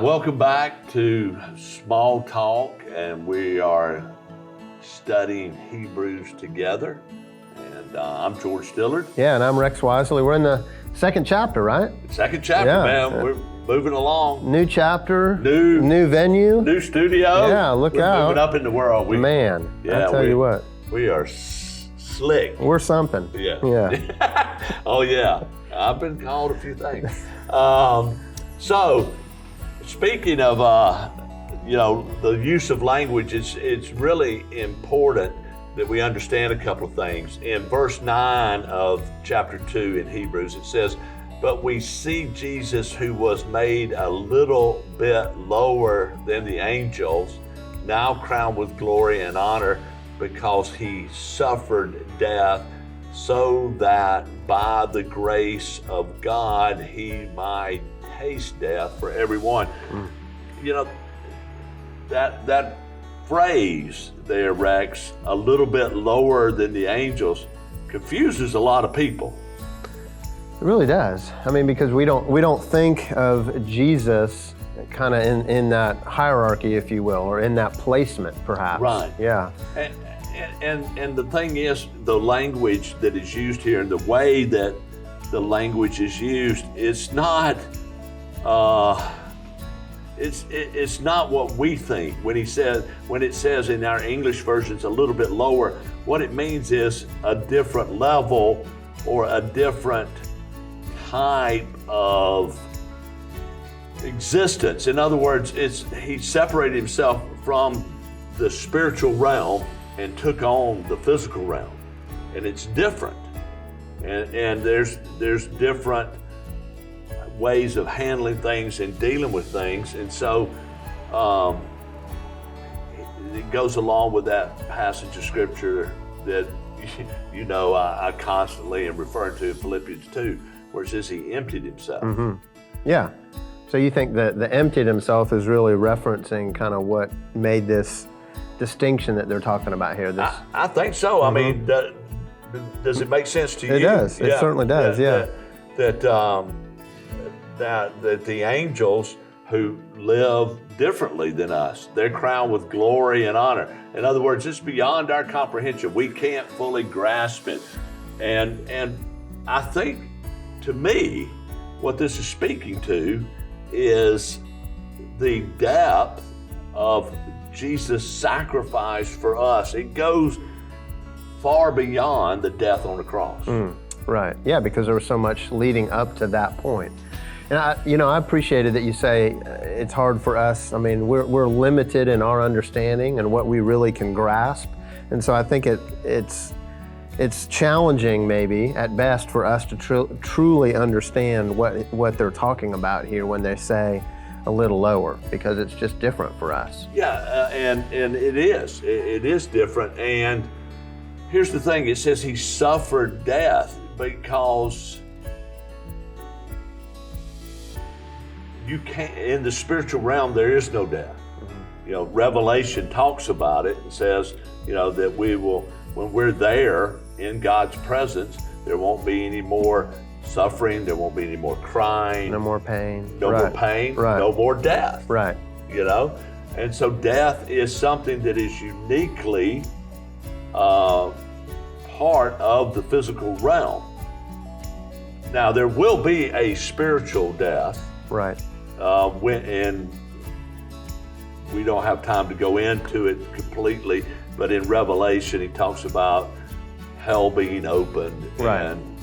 welcome back to Small Talk, and we are studying Hebrews together. And I'm George Dillard. Yeah, and I'm Rex Wisely. We're in the second chapter, right? Second chapter, Yeah. man. We're moving along. New chapter, New venue. New studio. Yeah, look We're out. moving up in the world. Man, I tell you what. We are slick. We're something. Yeah. Oh, yeah. I've been called a few things. So, speaking of, the use of language, it's really important that we understand a couple of things. In verse 9 of chapter 2 in Hebrews, it says, "But we see Jesus, who was made a little bit lower than the angels, now crowned with glory and honor because he suffered death, so that by the grace of God he might taste death for everyone." You know, that phrase there, Rex, a little bit lower than the angels, confuses a lot of people. It really does. I mean, because we don't think of Jesus kind of in that hierarchy, if you will, or in that placement, perhaps. Right. Yeah. And the thing is, the language that is used here and the way that the language is used, it's not it's not what we think when it says in our English versions a little bit lower. What it means is a different level or a different type of existence. In other words, he separated himself from the spiritual realm and took on the physical realm, and it's different. And there's different ways of handling things and dealing with things, and so it goes along with that passage of scripture that I constantly am referring to in Philippians 2, where it says he emptied himself. Mm-hmm. Yeah. So you think that the emptied himself is really referencing kind of what made this distinction that they're talking about here? I think so. I mean, does it make sense to you? It does. It certainly does. That the angels who live differently than us, they're crowned with glory and honor. In other words, it's beyond our comprehension. We can't fully grasp it. And I think, to me, what this is speaking to is the depth of Jesus' sacrifice for us. It goes far beyond the death on the cross. Right. Yeah, because there was so much leading up to that point. And I appreciated that you say it's hard for us. I mean, we're limited in our understanding and what we really can grasp. And so I think it's challenging maybe at best for us to truly understand what they're talking about here when they say a little lower, because it's just different for us. Yeah, and it is different. And here's the thing, it says he suffered death because you can't, in the spiritual realm, there is no death. Revelation talks about it and says, that we will, when we're there in God's presence, there won't be any more suffering, there won't be any more crying. No more pain. More pain, no more death. Right. And so death is something that is uniquely part of the physical realm. Now, there will be a spiritual death. Right. And we don't have time to go into it completely, but in Revelation he talks about hell being opened and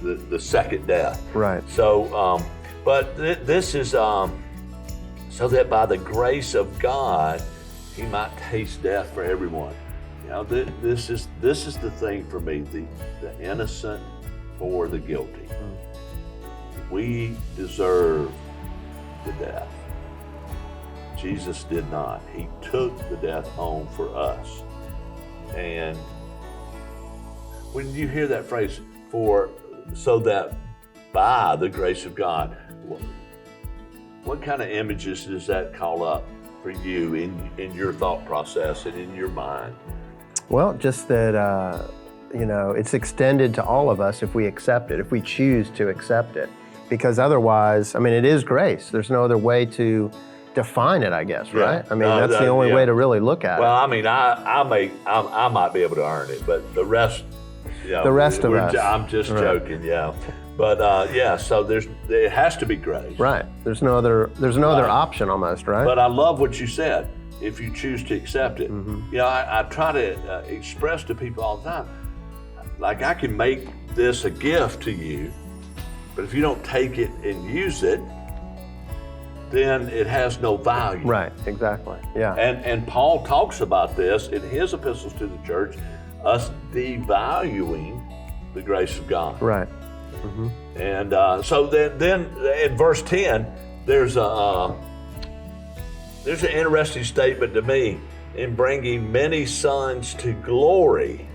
the second death. Right. So, but this is so that by the grace of God he might taste death for everyone. This is the thing for me: the innocent for the guilty. We deserve the death. Jesus did not. He took the death home for us. And when you hear that phrase, so that by the grace of God, what kind of images does that call up for you in your thought process and in your mind? Well, just that, it's extended to all of us if we accept it, if we choose to accept it. because otherwise, I mean, it is grace. There's no other way to define it, I guess, right? I mean, that's the only way to really look at it. Well, I mean, I might be able to earn it, but the rest, the rest of us. I'm just joking, yeah. But so it has to be grace. Right. There's no other option almost, right? But I love what you said, if you choose to accept it. I try to express to people all the time, like, I can make this a gift to you, but if you don't take it and use it, then it has no value. Right, exactly, yeah. And Paul talks about this in his epistles to the church, us devaluing the grace of God. Right. And so then in verse 10, there's an interesting statement to me. In bringing many sons to glory,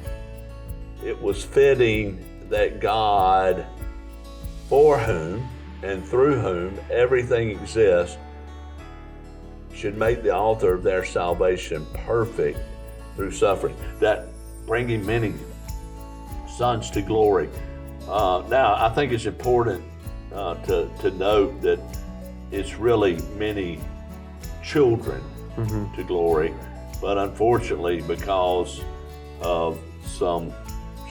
it was fitting that God, for whom and through whom everything exists, should make the author of their salvation perfect through suffering. That bringing many sons to glory. Now, I think it's important to note that it's really many children to glory, but unfortunately, because of some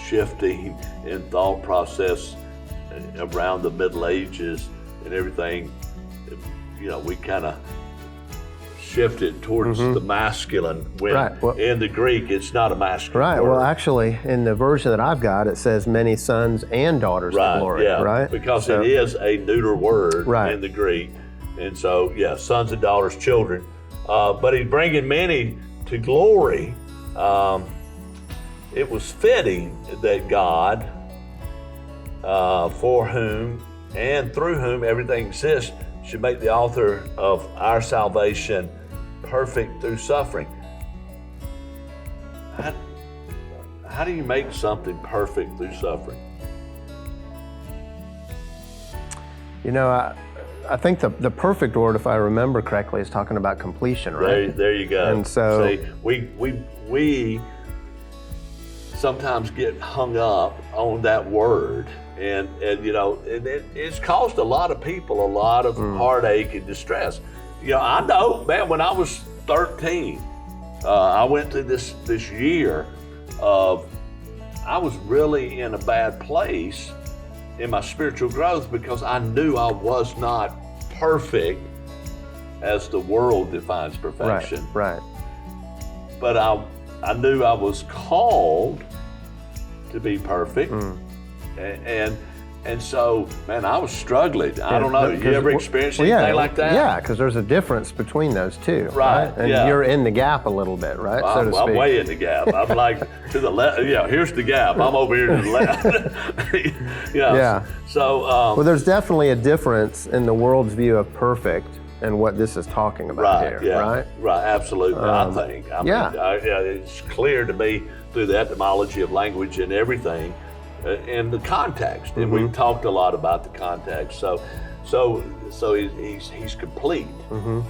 shifting in thought process around the Middle Ages and everything, we kind of shifted towards the masculine. When in the Greek, it's not a masculine word. Well, actually, in the version that I've got, it says many sons and daughters to glory, right? Because it is a neuter word in the Greek. And so, sons and daughters, children. But he's bringing many to glory. It was fitting that God, for whom and through whom everything exists, should make the author of our salvation perfect through suffering. How do you make something perfect through suffering? I think the perfect word, if I remember correctly, is talking about completion, right? There you go. And so, see, we sometimes get hung up on that word, and it's caused a lot of people a lot of heartache and distress. I know, man, when I was 13, I went through this year of, I was really in a bad place in my spiritual growth because I knew I was not perfect as the world defines perfection. Right. But I knew I was called to be perfect. And so, man, I was struggling. I don't know. You ever experienced anything like that? Yeah, because there's a difference between those two. Right. And you're in the gap a little bit, right? I'm way in the gap. I'm like to the left. Here's the gap. I'm over here to the left. Yeah. So. Well, there's definitely a difference in the world's view of perfect and what this is talking about here, right? Right. Absolutely. I think. I mean, it's clear to me through the etymology of language and everything. And the context, and we've talked a lot about the context. So he's complete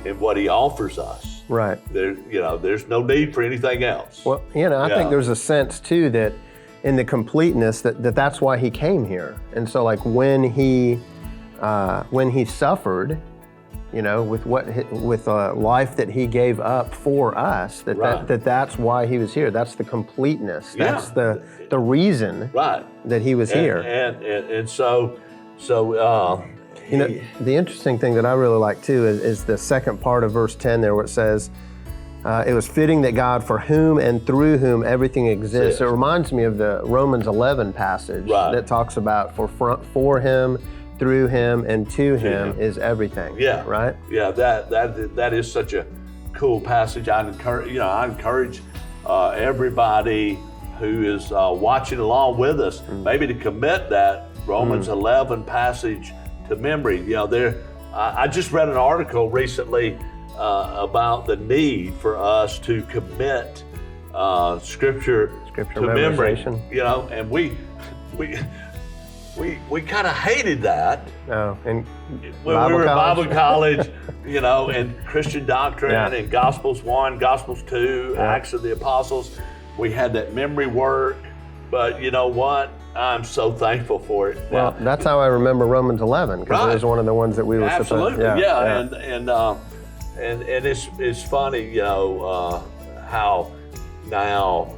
in what he offers us. Right. There's no need for anything else. Well, I think there's a sense too that in the completeness that's why he came here. And so, like when he suffered, with a life that he gave up for us, that's why he was here. That's the completeness. That's the reason that he was here. And so the interesting thing that I really like too is the second part of verse 10 there, where it says, it was fitting that God, for whom and through whom everything exists. It reminds me of the Romans 11 passage that talks about for him, through him, and to him is everything. Yeah. Right? Yeah, that is such a cool passage. I encourage everybody who is watching along with us, maybe to commit that Romans 11 passage to memory. I just read an article recently about the need for us to commit scripture to memory. And we kind of hated that. And when we were in Bible college, and Christian doctrine and Gospels 1, Gospels 2, Acts of the Apostles. We had that memory work, but you know what? I'm so thankful for it. Well, that's how I remember Romans 11, because it was one of the ones that we were absolutely, supposed to. Yeah. And it's funny, you know, how now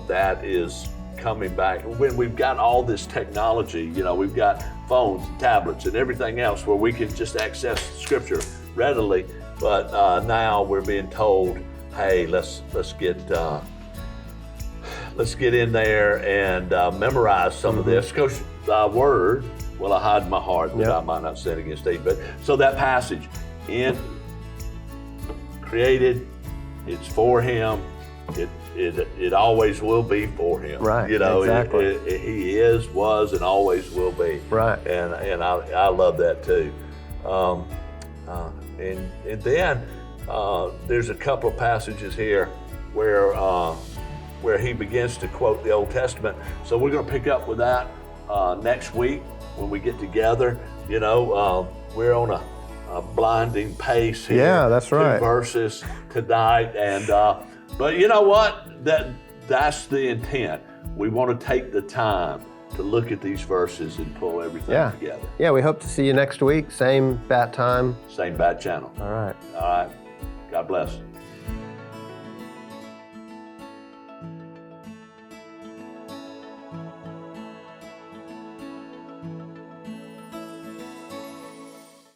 that is coming back when we've got all this technology. You know, we've got phones, and tablets, and everything else where we can just access Scripture readily. But now we're being told, hey, let's get in there and memorize some of this. Because thy word will I hide in my heart that I might not sin against thee. But so that passage, in created, it's for him. It always will be for him. Right. You know, exactly. He is, was, and always will be. Right. And I love that too. And then there's a couple of passages here where he begins to quote the Old Testament. So we're going to pick up with that next week when we get together. You know, we're on a blinding pace here. Yeah, that's right. 2 verses tonight, and but you know what? That's the intent. We want to take the time to look at these verses and pull everything together. Yeah, we hope to see you next week. Same bat time. Same bat channel. All right. All right. God bless.